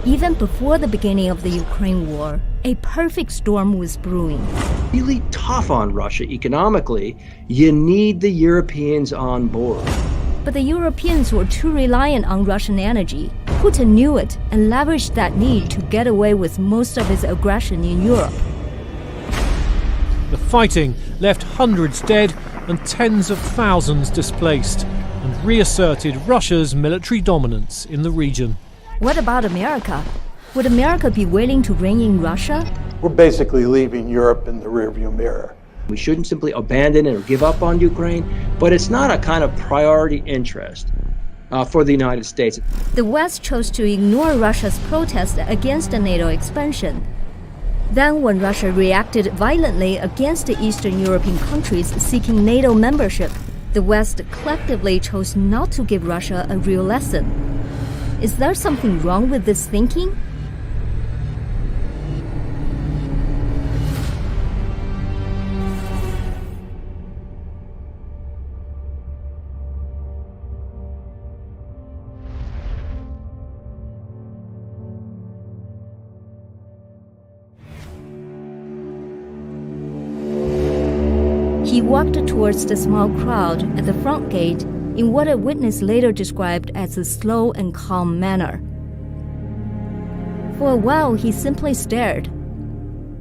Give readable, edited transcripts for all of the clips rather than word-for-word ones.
Even before the beginning of the Ukraine war, a perfect storm was brewing. Really tough on Russia economically, you need the Europeans on board. But the Europeans were too reliant on Russian energy. Putin knew it and leveraged that need to get away with most of his aggression in Europe. The fighting left hundreds dead and tens of thousands displaced, and reasserted Russia's military dominance in the region. What about America? Would America be willing to rein in Russia? We're basically leaving Europe in the rearview mirror. We shouldn't simply abandon it or give up on Ukraine, but it's not a kind of priority interest for the United States. The West chose to ignore Russia's protest against the NATO expansion. Then, when Russia reacted violently against the Eastern European countries seeking NATO membership, the West collectively chose not to give Russia a real lesson. Is there something wrong with this thinking? He walked towards the small crowd at the front gate in what a witness later described as a slow and calm manner. For a while, he simply stared.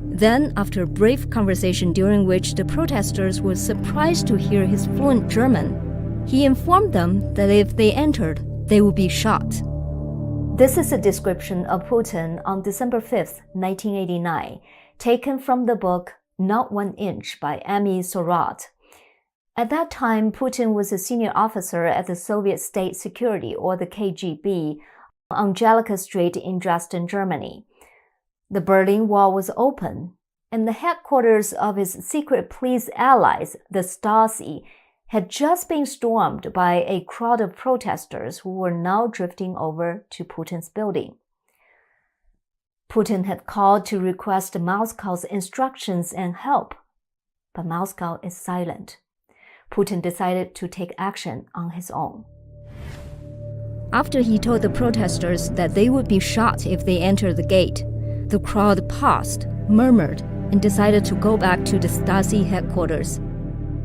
Then, after a brief conversation during which the protesters were surprised to hear his fluent German, he informed them that if they entered, they would be shot. This is a description of Putin on December 5th, 1989, taken from the book Not 1 Inch by Amy Sorat. At that time, Putin was a senior officer at the Soviet State Security, or the KGB, on Angelika Street in Dresden, Germany. The Berlin Wall was open, and the headquarters of his secret police allies, the Stasi, had just been stormed by a crowd of protesters who were now drifting over to Putin's building. Putin had called to request Moscow's instructions and help, but Moscow is silent. Putin decided to take action on his own. After he told the protesters that they would be shot if they entered the gate, the crowd paused, murmured, and decided to go back to the Stasi headquarters.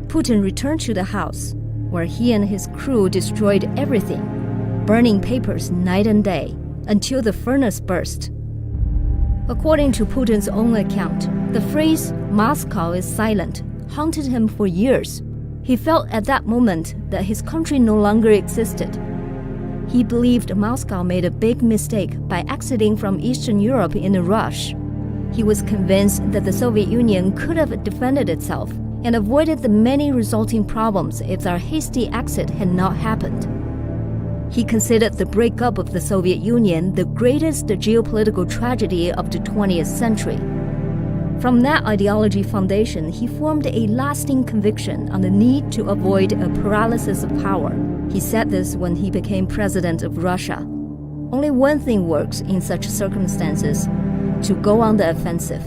Putin returned to the house, where he and his crew destroyed everything, burning papers night and day, until the furnace burst. According to Putin's own account, the phrase, "Moscow is silent," haunted him for years. He felt at that moment that his country no longer existed. He believed Moscow made a big mistake by exiting from Eastern Europe in a rush. He was convinced that the Soviet Union could have defended itself and avoided the many resulting problems if their hasty exit had not happened. He considered the breakup of the Soviet Union the greatest geopolitical tragedy of the 20th century. From that ideology foundation, he formed a lasting conviction on the need to avoid a paralysis of power. He said this when he became president of Russia. Only one thing works in such circumstances: to go on the offensive.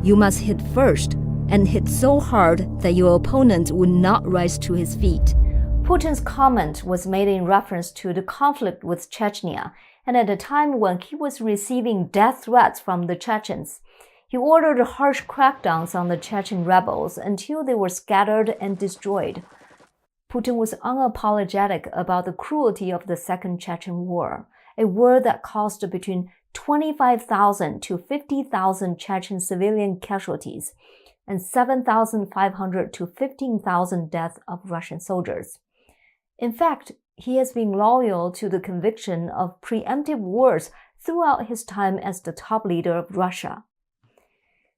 You must hit first, and hit so hard that your opponent would not rise to his feet. Putin's comment was made in reference to the conflict with Chechnya, and at a time when he was receiving death threats from the Chechens. He ordered harsh crackdowns on the Chechen rebels until they were scattered and destroyed. Putin was unapologetic about the cruelty of the Second Chechen War, a war that caused between 25,000 to 50,000 Chechen civilian casualties and 7,500 to 15,000 deaths of Russian soldiers. In fact, he has been loyal to the conviction of preemptive wars throughout his time as the top leader of Russia.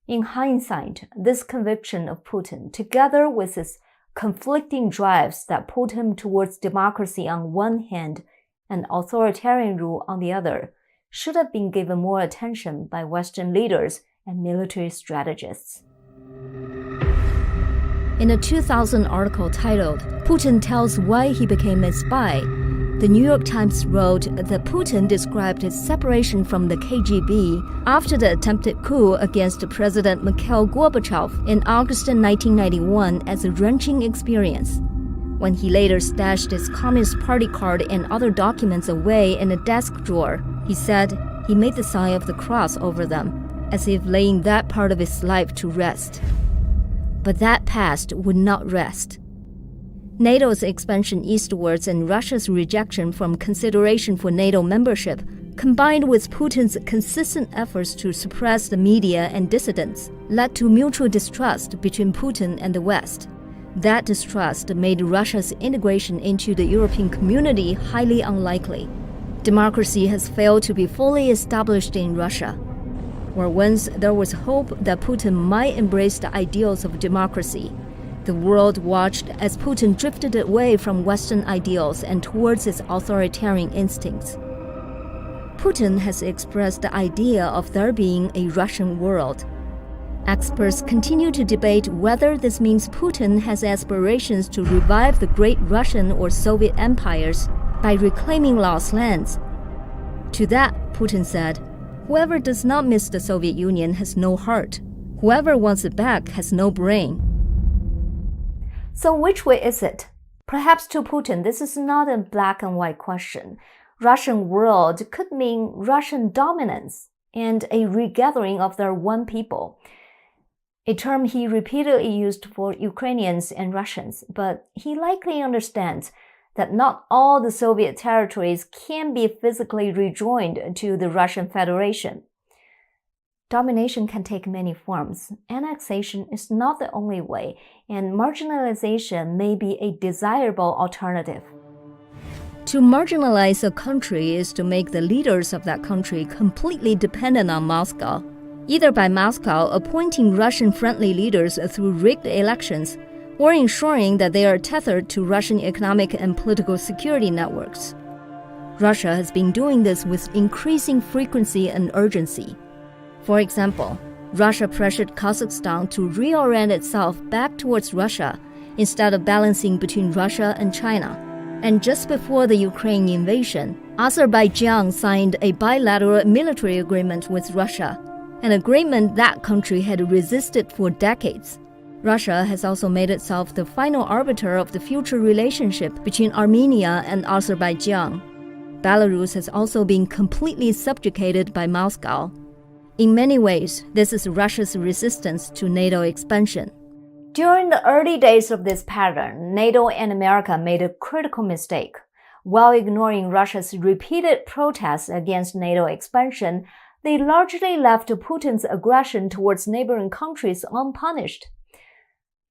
In hindsight, this conviction of Putin, together with his conflicting drives that pulled him towards democracy on one hand and authoritarian rule on the other, should have been given more attention by Western leaders and military strategists. In a 2000 article titled, "Putin Tells Why He Became a Spy," the New York Times wrote that Putin described his separation from the KGB after the attempted coup against President Mikhail Gorbachev in August 1991 as a wrenching experience. When he later stashed his Communist Party card and other documents away in a desk drawer, he said, He made the sign of the cross over them, as if laying that part of his life to rest. But that past would not rest. NATO's expansion eastwards and Russia's rejection from consideration for NATO membership, combined with Putin's consistent efforts to suppress the media and dissidents, led to mutual distrust between Putin and the West. That distrust made Russia's integration into the European community highly unlikely. Democracy has failed to be fully established in Russia. Where once there was hope that Putin might embrace the ideals of democracy, the world watched as Putin drifted away from Western ideals and towards his authoritarian instincts. Putin has expressed the idea of there being a Russian world. Experts continue to debate whether this means Putin has aspirations to revive the great Russian or Soviet empires by reclaiming lost lands. To that, Putin said, "Whoever does not miss the Soviet Union has no heart. Whoever wants it back has no brain." So which way is it? Perhaps to Putin, this is not a black and white question. Russian world could mean Russian dominance and a regathering of their one people, a term he repeatedly used for Ukrainians and Russians, but he likely understands that not all the Soviet territories can be physically rejoined to the Russian Federation. Domination can take many forms. Annexation is not the only way, and marginalization may be a desirable alternative. To marginalize a country is to make the leaders of that country completely dependent on Moscow, either by Moscow appointing Russian-friendly leaders through rigged elections, or ensuring that they are tethered to Russian economic and political security networks. Russia has been doing this with increasing frequency and urgency. For example, Russia pressured Kazakhstan to reorient itself back towards Russia instead of balancing between Russia and China. And just before the Ukraine invasion, Azerbaijan signed a bilateral military agreement with Russia, an agreement that country had resisted for decades. Russia has also made itself the final arbiter of the future relationship between Armenia and Azerbaijan. Belarus has also been completely subjugated by Moscow. In many ways, this is Russia's resistance to NATO expansion. During the early days of this pattern, NATO and America made a critical mistake. While ignoring Russia's repeated protests against NATO expansion, they largely left Putin's aggression towards neighboring countries unpunished.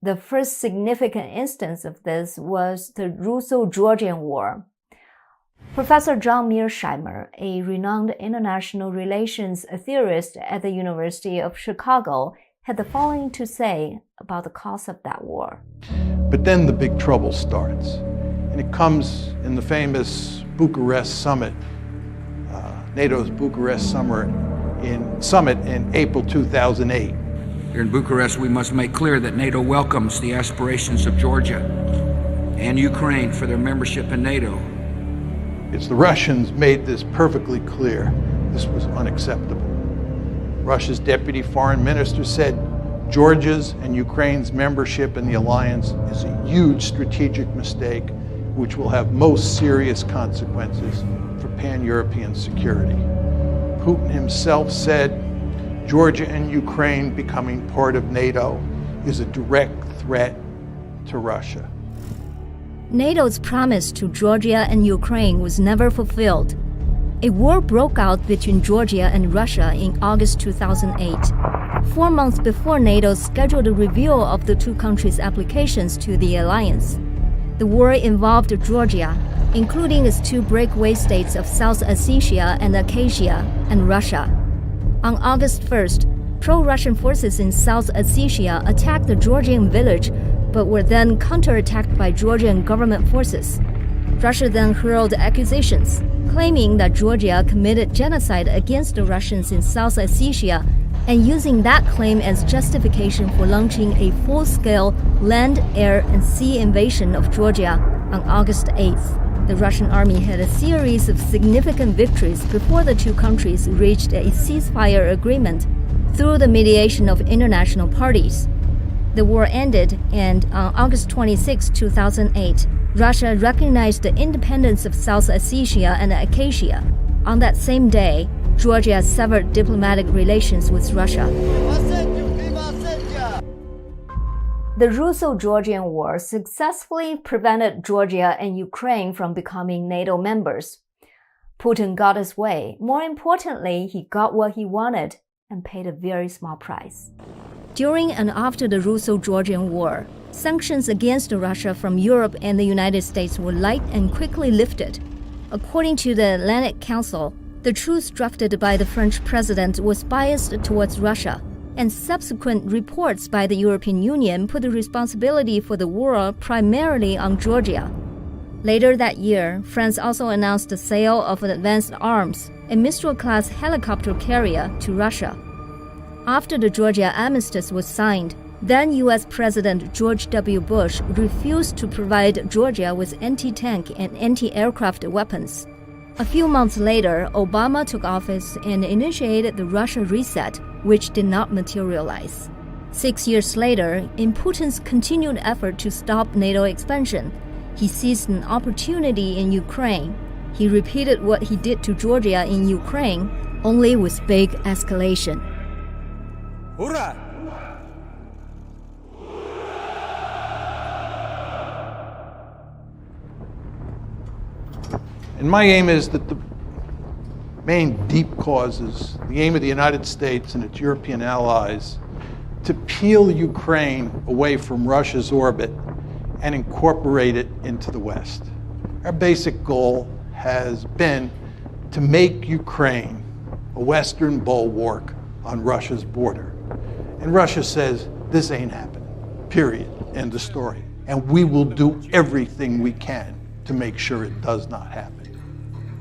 The first significant instance of this was the Russo-Georgian War. Professor John Mearsheimer, a renowned international relations theorist at the University of Chicago, had the following to say about the cause of that war. But then the big trouble starts, and it comes in the famous Bucharest summit, NATO's Bucharest summit in April 2008. Here in Bucharest, we must make clear that NATO welcomes the aspirations of Georgia and Ukraine for their membership in NATO. It's the Russians made this perfectly clear. This was unacceptable. Russia's deputy foreign minister said Georgia's and Ukraine's membership in the alliance is a huge strategic mistake which will have most serious consequences for pan-European security. Putin himself said Georgia and Ukraine becoming part of NATO is a direct threat to Russia. NATO's promise to Georgia and Ukraine was never fulfilled. A war broke out between Georgia and Russia in August 2008, 4 months before NATO's scheduled review of the two countries' applications to the alliance. The war involved Georgia, including its two breakaway states of South Ossetia and Abkhazia, and Russia. On August 1st, pro-Russian forces in South Ossetia attacked the Georgian village, but were then counterattacked by Georgian government forces. Russia then hurled accusations, claiming that Georgia committed genocide against the Russians in South Ossetia, and using that claim as justification for launching a full-scale land, air, and sea invasion of Georgia on August 8th. The Russian army had a series of significant victories before the two countries reached a ceasefire agreement through the mediation of international parties. The war ended, and on August 26, 2008, Russia recognized the independence of South Ossetia and Abkhazia. On that same day, Georgia severed diplomatic relations with Russia. The Russo-Georgian War successfully prevented Georgia and Ukraine from becoming NATO members. Putin got his way. More importantly, he got what he wanted and paid a very small price. During and after the Russo-Georgian War, sanctions against Russia from Europe and the United States were light and quickly lifted. According to the Atlantic Council, the truce drafted by the French president was biased towards Russia, and subsequent reports by the European Union put the responsibility for the war primarily on Georgia. Later that year, France also announced the sale of advanced arms, a Mistral-class helicopter carrier, to Russia. After the Georgia armistice was signed, then U.S. President George W. Bush refused to provide Georgia with anti-tank and anti-aircraft weapons. A few months later, Obama took office and initiated the Russia reset, which did not materialize. 6 years later, in Putin's continued effort to stop NATO expansion, he seized an opportunity in Ukraine. He repeated what he did to Georgia in Ukraine, only with big escalation. Hurrah! And my aim is that the main deep causes, the aim of the United States and its European allies, to peel Ukraine away from Russia's orbit and incorporate it into the West. Our basic goal has been to make Ukraine a Western bulwark on Russia's border. And Russia says, this ain't happening, period, end of story. And we will do everything we can to make sure it does not happen.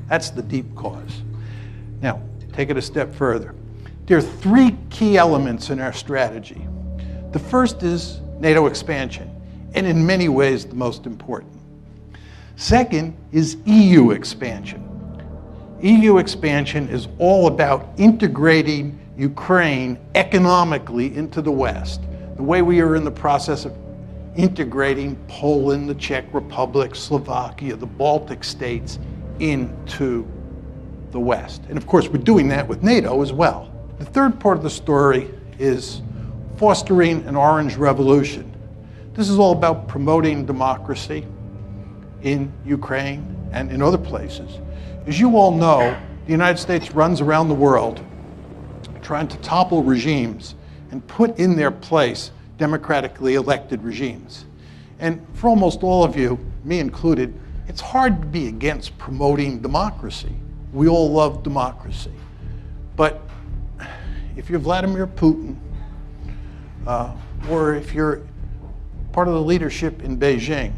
That's the deep cause. Now, take it a step further. There are three key elements in our strategy. The first is NATO expansion, and in many ways the most important. Second is EU expansion. EU expansion is all about integrating Ukraine economically into the West, the way we are in the process of integrating Poland, the Czech Republic, Slovakia, the Baltic states into the West. And of course, we're doing that with NATO as well. The third part of the story is fostering an orange revolution. This is all about promoting democracy in Ukraine and in other places. As you all know, the United States runs around the world trying to topple regimes and put in their place democratically elected regimes. And for almost all of you, me included, it's hard to be against promoting democracy. We all love democracy. But if you're Vladimir Putin, or if you're part of the leadership in Beijing,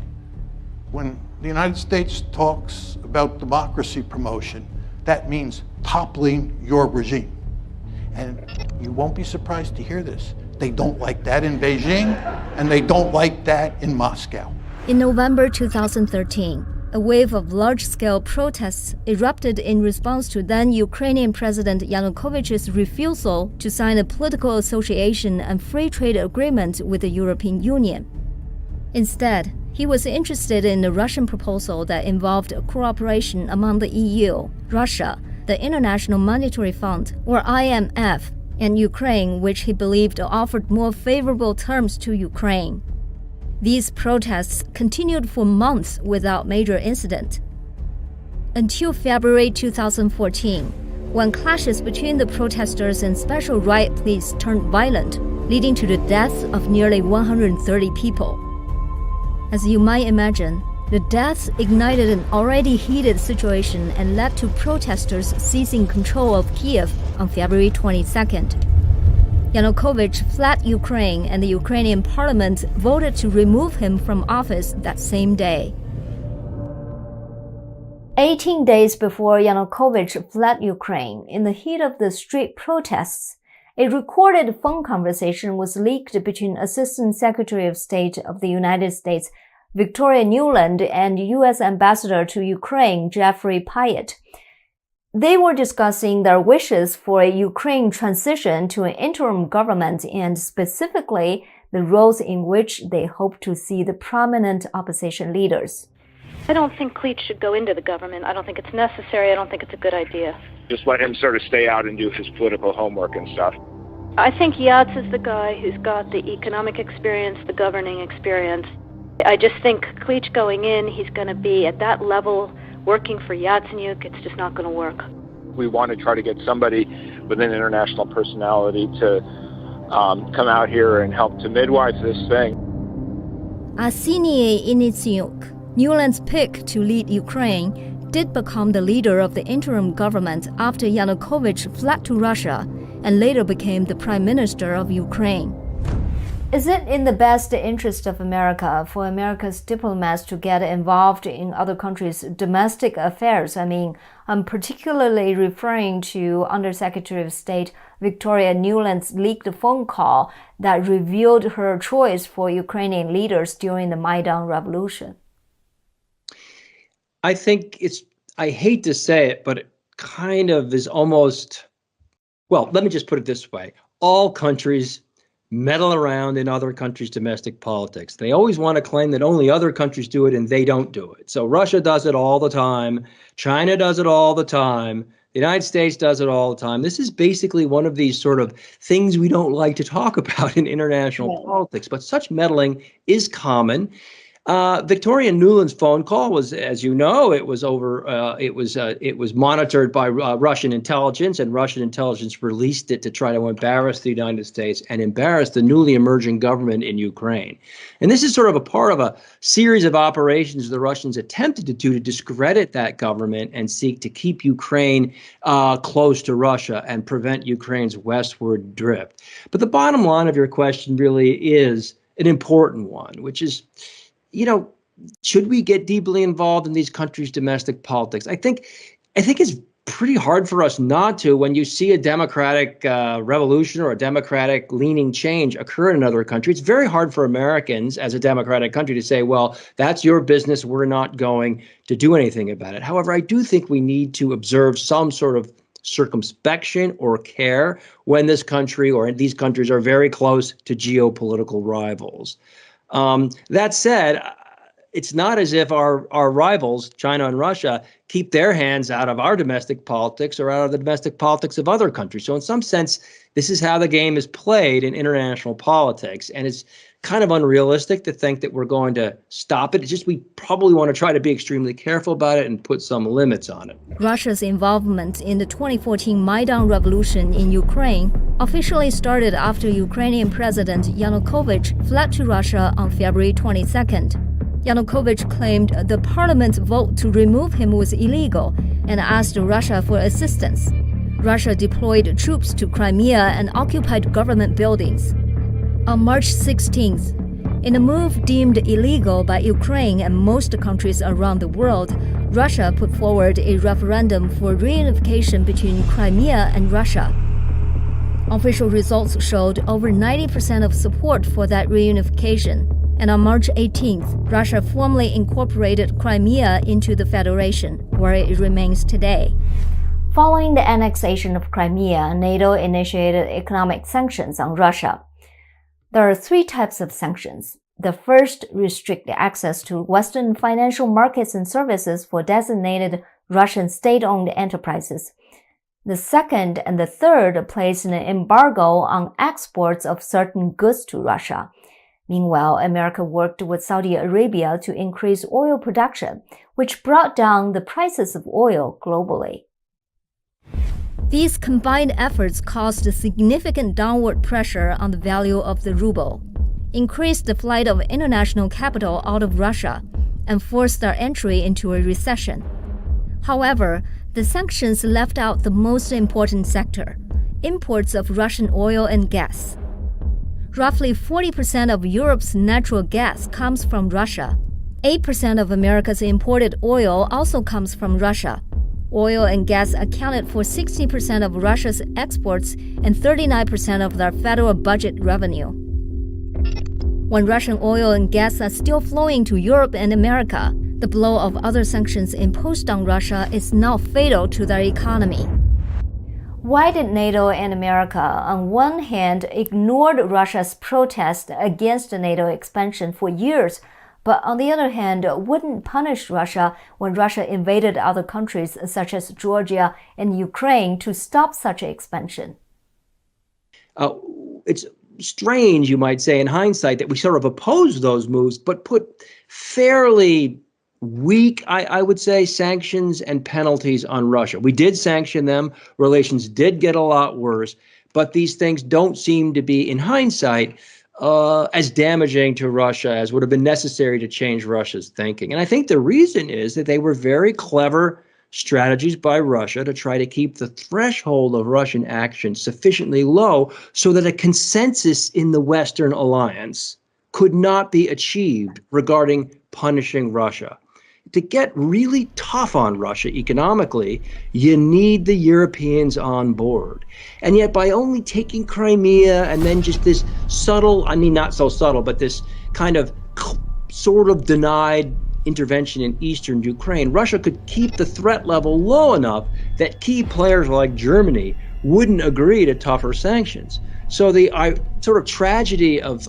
when the United States talks about democracy promotion, that means toppling your regime. And you won't be surprised to hear this. They don't like that in Beijing, and they don't like that in Moscow. In November 2013, a wave of large-scale protests erupted in response to then Ukrainian President Yanukovych's refusal to sign a political association and free trade agreement with the European Union. Instead, he was interested in a Russian proposal that involved cooperation among the EU, Russia, the International Monetary Fund, or IMF, and Ukraine, which he believed offered more favorable terms to Ukraine. These protests continued for months without major incident. Until February 2014, when clashes between the protesters and special riot police turned violent, leading to the deaths of nearly 130 people. As you might imagine, the deaths ignited an already heated situation and led to protesters seizing control of Kiev on February 22nd. Yanukovych fled Ukraine, and the Ukrainian parliament voted to remove him from office that same day. 18 days before Yanukovych fled Ukraine, in the heat of the street protests, a recorded phone conversation was leaked between Assistant Secretary of State of the United States Victoria Nuland and U.S. Ambassador to Ukraine Jeffrey Pyatt. They were discussing their wishes for a Ukraine transition to an interim government and specifically the roles in which they hope to see the prominent opposition leaders. I don't think Klitsch should go into the government. I don't think it's necessary. I don't think it's a good idea. Just let him sort of stay out and do his political homework and stuff. I think Yats is the guy who's got the economic experience, the governing experience. I just think Klitsch going in, he's going to be at that level working for Yatsenyuk. It's just not going to work. We want to try to get somebody with an international personality to come out here and help to midwife this thing. Arseniy Yatsenyuk, Nuland's pick to lead Ukraine, did become the leader of the interim government after Yanukovych fled to Russia and later became the prime minister of Ukraine. Is it in the best interest of America for America's diplomats to get involved in other countries' domestic affairs? I mean, I'm particularly referring to Undersecretary of State Victoria Nuland's leaked phone call that revealed her choice for Ukrainian leaders during the Maidan Revolution. I think I hate to say it, but it kind of is almost, well, let me just put it this way. All countries meddle around in other countries' domestic politics. They always want to claim that only other countries do it and they don't do it. So Russia does it all the time. China does it all the time. The United States does it all the time. This is basically one of these sort of things we don't like to talk about in international politics, but such meddling is common. Victoria Nuland's phone call was, as you know, it was monitored by Russian intelligence, and Russian intelligence released it to try to embarrass the United States and embarrass the newly emerging government in Ukraine. And this is sort of a part of a series of operations the Russians attempted to do to discredit that government and seek to keep Ukraine close to Russia and prevent Ukraine's westward drift. But the bottom line of your question really is an important one, which is, should we get deeply involved in these countries' domestic politics? I think it's pretty hard for us not to when you see a democratic revolution or a democratic leaning change occur in another country. It's very hard for Americans as a democratic country to say, well, that's your business. We're not going to do anything about it. However, I do think we need to observe some sort of circumspection or care when this country or these countries are very close to geopolitical rivals. That said, it's not as if our rivals, China and Russia, keep their hands out of our domestic politics or out of the domestic politics of other countries. So in some sense, this is how the game is played in international politics. And it's kind of unrealistic to think that we're going to stop it. It's just we probably want to try to be extremely careful about it and put some limits on it. Russia's involvement in the 2014 Maidan Revolution in Ukraine officially started after Ukrainian President Yanukovych fled to Russia on February 22nd. Yanukovych claimed the parliament's vote to remove him was illegal and asked Russia for assistance. Russia deployed troops to Crimea and occupied government buildings. On March 16th, in a move deemed illegal by Ukraine and most countries around the world, Russia put forward a referendum for reunification between Crimea and Russia. Official results showed over 90% of support for that reunification. And on March 18th, Russia formally incorporated Crimea into the Federation, where it remains today. Following the annexation of Crimea, NATO initiated economic sanctions on Russia. There are three types of sanctions. The first restrict access to Western financial markets and services for designated Russian state-owned enterprises. The second and the third place an embargo on exports of certain goods to Russia. Meanwhile, America worked with Saudi Arabia to increase oil production, which brought down the prices of oil globally. These combined efforts caused a significant downward pressure on the value of the ruble, increased the flight of international capital out of Russia, and forced their entry into a recession. However, the sanctions left out the most important sector, imports of Russian oil and gas. Roughly 40% of Europe's natural gas comes from Russia. 8% of America's imported oil also comes from Russia. Oil and gas accounted for 60% of Russia's exports and 39% of their federal budget revenue. When Russian oil and gas are still flowing to Europe and America, the blow of other sanctions imposed on Russia is now fatal to their economy. Why did NATO and America, on one hand, ignored Russia's protest against NATO expansion for years, but on the other hand, wouldn't punish Russia when Russia invaded other countries such as Georgia and Ukraine to stop such expansion? It's strange, you might say, in hindsight, that we sort of opposed those moves, but put fairly weak, I would say, sanctions and penalties on Russia. We did sanction them. Relations did get a lot worse, but these things don't seem to be, in hindsight, as damaging to Russia as would have been necessary to change Russia's thinking. And I think the reason is that they were very clever strategies by Russia to try to keep the threshold of Russian action sufficiently low so that a consensus in the Western alliance could not be achieved regarding punishing Russia. To get really tough on Russia economically, you need the Europeans on board. And yet by only taking Crimea and then just this subtle, I mean, not so subtle, but this kind of sort of denied intervention in eastern Ukraine, Russia could keep the threat level low enough that key players like Germany wouldn't agree to tougher sanctions. So the sort of tragedy of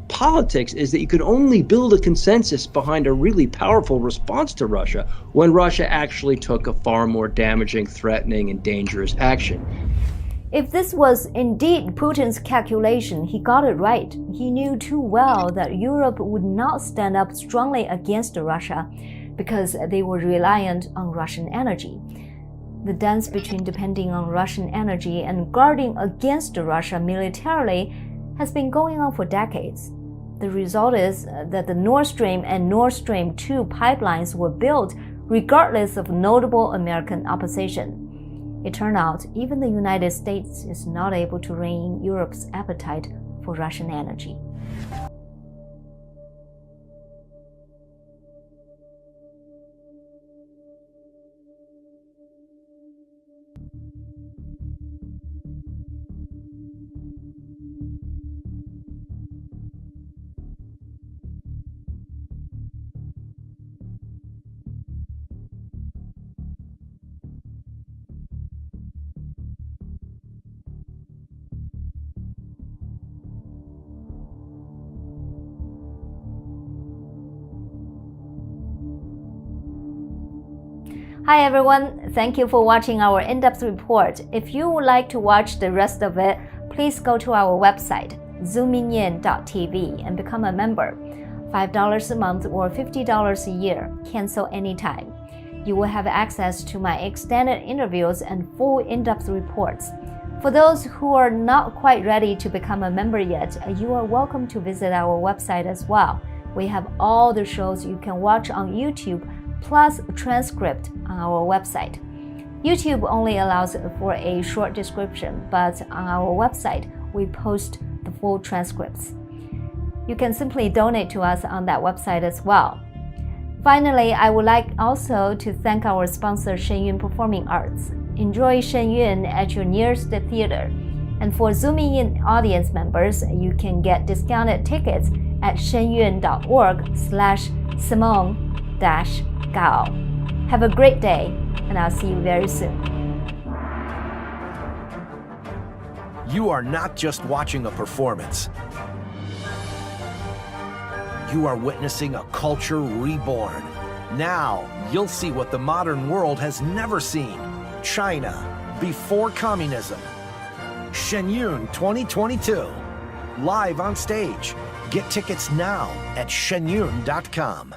politics is that you could only build a consensus behind a really powerful response to Russia when Russia actually took a far more damaging, threatening, and dangerous action. If this was indeed Putin's calculation, he got it right. He knew too well that Europe would not stand up strongly against Russia because they were reliant on Russian energy. The dance between depending on Russian energy and guarding against Russia militarily has been going on for decades. The result is that the Nord Stream and Nord Stream 2 pipelines were built regardless of notable American opposition. It turned out even the United States is not able to rein in Europe's appetite for Russian energy. Hi everyone, thank you for watching our in-depth report. If you would like to watch the rest of it, please go to our website, zoominyin.tv, and become a member. $5 a month or $50 a year, cancel anytime. You will have access to my extended interviews and full in-depth reports. For those who are not quite ready to become a member yet, you are welcome to visit our website as well. We have all the shows you can watch on YouTube, plus a transcript on our website. YouTube only allows for a short description, but on our website, we post the full transcripts. You can simply donate to us on that website as well. Finally, I would like also to thank our sponsor, Shenyun Performing Arts. Enjoy Shenyun at your nearest theater. And for Zooming In audience members, you can get discounted tickets at shenyun.org/Simone-Gao. Have a great day, and I'll see you very soon. You are not just watching a performance. You are witnessing a culture reborn. Now, you'll see what the modern world has never seen. China, before communism. Shenyun 2022. Live on stage. Get tickets now at shenyun.com.